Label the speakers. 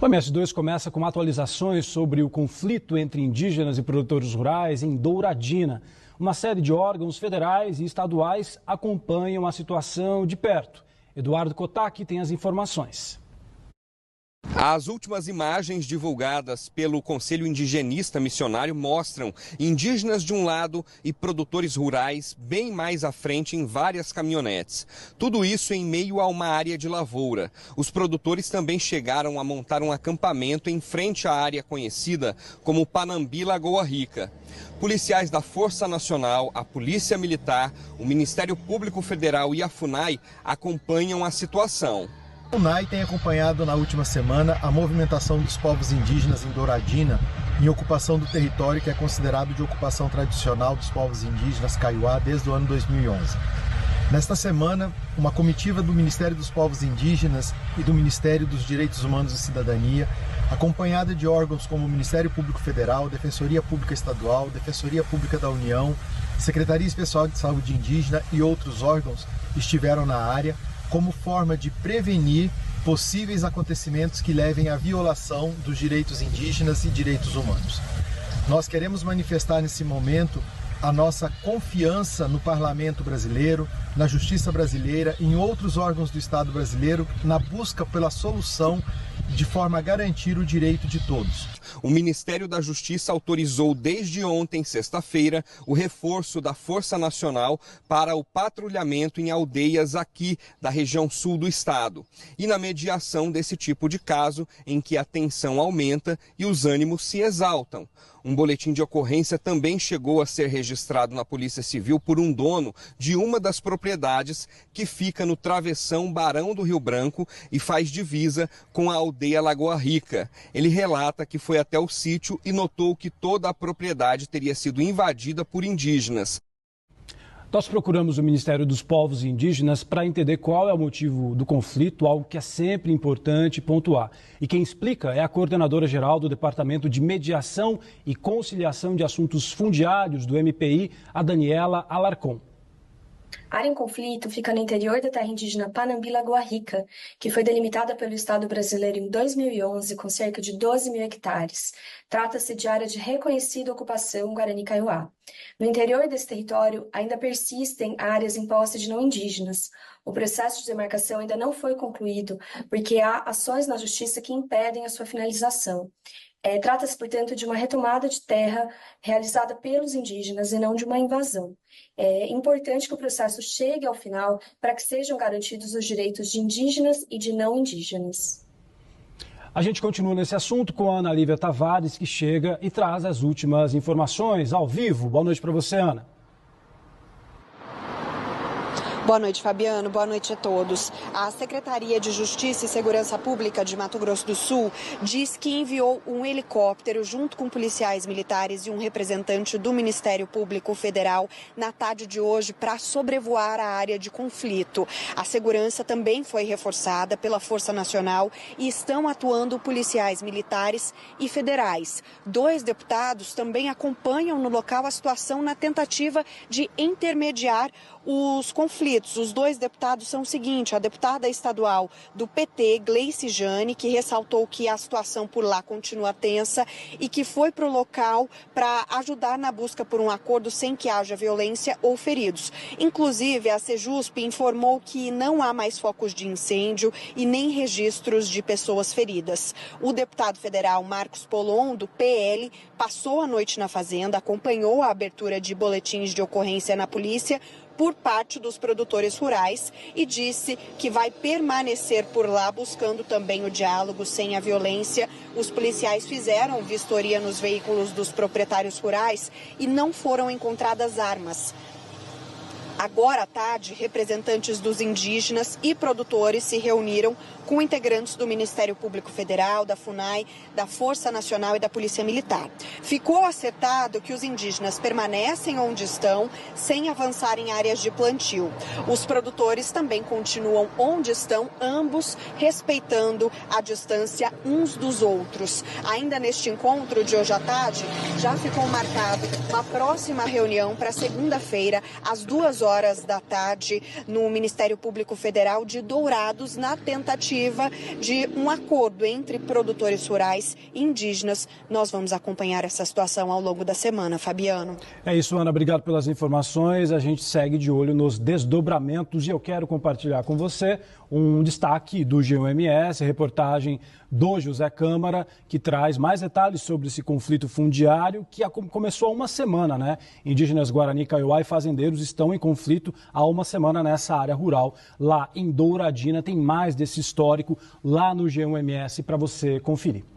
Speaker 1: O MS2 começa com atualizações sobre o conflito entre indígenas e produtores rurais em Douradina. Uma série de órgãos federais e estaduais acompanham a situação de perto. Eduardo Kotak tem as informações.
Speaker 2: As últimas imagens divulgadas pelo Conselho Indigenista Missionário mostram indígenas de um lado e produtores rurais bem mais à frente em várias caminhonetes. Tudo isso em meio a uma área de lavoura. Os produtores também chegaram a montar um acampamento em frente à área conhecida como Panambi Lagoa Rica. Policiais da Força Nacional, a Polícia Militar, o Ministério Público Federal e a FUNAI acompanham a situação.
Speaker 3: A FUNAI tem acompanhado na última semana a movimentação dos povos indígenas em Douradina, em ocupação do território que é considerado de ocupação tradicional dos povos indígenas Kaiowá desde o ano 2011. Nesta semana, uma comitiva do Ministério dos Povos Indígenas e do Ministério dos Direitos Humanos e Cidadania, acompanhada de órgãos como o Ministério Público Federal, Defensoria Pública Estadual, Defensoria Pública da União, Secretaria Especial de Saúde Indígena e outros órgãos, estiveram na área como forma de prevenir possíveis acontecimentos que levem à violação dos direitos indígenas e direitos humanos. Nós queremos manifestar nesse momento a nossa confiança no Parlamento brasileiro, na Justiça brasileira e em outros órgãos do Estado brasileiro na busca pela solução de forma a garantir o direito de todos.
Speaker 2: O Ministério da Justiça autorizou desde ontem, sexta-feira, o reforço da Força Nacional para o patrulhamento em aldeias aqui da região sul do estado e na mediação desse tipo de caso em que a tensão aumenta e os ânimos se exaltam. Um boletim de ocorrência também chegou a ser registrado na Polícia Civil por um dono de uma das propriedades que fica no travessão Barão do Rio Branco e faz divisa com a aldeia Lagoa Rica. Ele relata que foi até o sítio e notou que toda a propriedade teria sido invadida por indígenas.
Speaker 1: Nós procuramos o Ministério dos Povos Indígenas para entender qual é o motivo do conflito, algo que é sempre importante pontuar. E quem explica é a coordenadora-geral do Departamento de Mediação e Conciliação de Assuntos Fundiários do MPI, a Daniela Alarcon.
Speaker 4: A área em conflito fica no interior da terra indígena Panambi Lagoa Rica, que foi delimitada pelo Estado brasileiro em 2011 com cerca de 12 mil hectares. Trata-se de área de reconhecida ocupação Guarani-Kaiowá. No interior desse território ainda persistem áreas em posse de não indígenas. O processo de demarcação ainda não foi concluído, porque há ações na justiça que impedem a sua finalização. Trata-se, portanto, de uma retomada de terra realizada pelos indígenas e não de uma invasão. É importante que o processo chegue ao final para que sejam garantidos os direitos de indígenas e de não indígenas.
Speaker 1: A gente continua nesse assunto com a Ana Lívia Tavares, que chega e traz as últimas informações ao vivo. Boa noite para você, Ana.
Speaker 5: Boa noite, Fabiano. Boa noite a todos. A Secretaria de Justiça e Segurança Pública de Mato Grosso do Sul diz que enviou um helicóptero junto com policiais militares e um representante do Ministério Público Federal na tarde de hoje para sobrevoar a área de conflito. A segurança também foi reforçada pela Força Nacional e estão atuando policiais militares e federais. 2 deputados também acompanham no local a situação na tentativa de intermediar os conflitos. Os 2 deputados são o seguinte: a deputada estadual do PT, Gleice Jane, que ressaltou que a situação por lá continua tensa e que foi para o local para ajudar na busca por um acordo sem que haja violência ou feridos. Inclusive, a Sejusp informou que não há mais focos de incêndio e nem registros de pessoas feridas. O deputado federal Marcos Polon, do PL, passou a noite na fazenda, acompanhou a abertura de boletins de ocorrência na polícia por parte dos produtores rurais e disse que vai permanecer por lá buscando também o diálogo sem a violência. Os policiais fizeram vistoria nos veículos dos proprietários rurais e não foram encontradas armas. Agora à tarde, representantes dos indígenas e produtores se reuniram com integrantes do Ministério Público Federal, da FUNAI, da Força Nacional e da Polícia Militar. Ficou acertado que os indígenas permanecem onde estão, sem avançar em áreas de plantio. Os produtores também continuam onde estão, ambos respeitando a distância uns dos outros. Ainda neste encontro de hoje à tarde, já ficou marcado uma próxima reunião para segunda-feira, às 2h, horas da tarde no Ministério Público Federal de Dourados, na tentativa de um acordo entre produtores rurais e indígenas. Nós vamos acompanhar essa situação ao longo da semana, Fabiano.
Speaker 1: É isso, Ana. Obrigado pelas informações. A gente segue de olho nos desdobramentos e eu quero compartilhar com você um destaque do G1MS, reportagem do José Câmara, que traz mais detalhes sobre esse conflito fundiário que começou há uma semana, né? Indígenas Guarani, Kaiowá e fazendeiros estão em conflito há uma semana nessa área rural. Lá em Douradina tem mais desse histórico lá no G1MS para você conferir.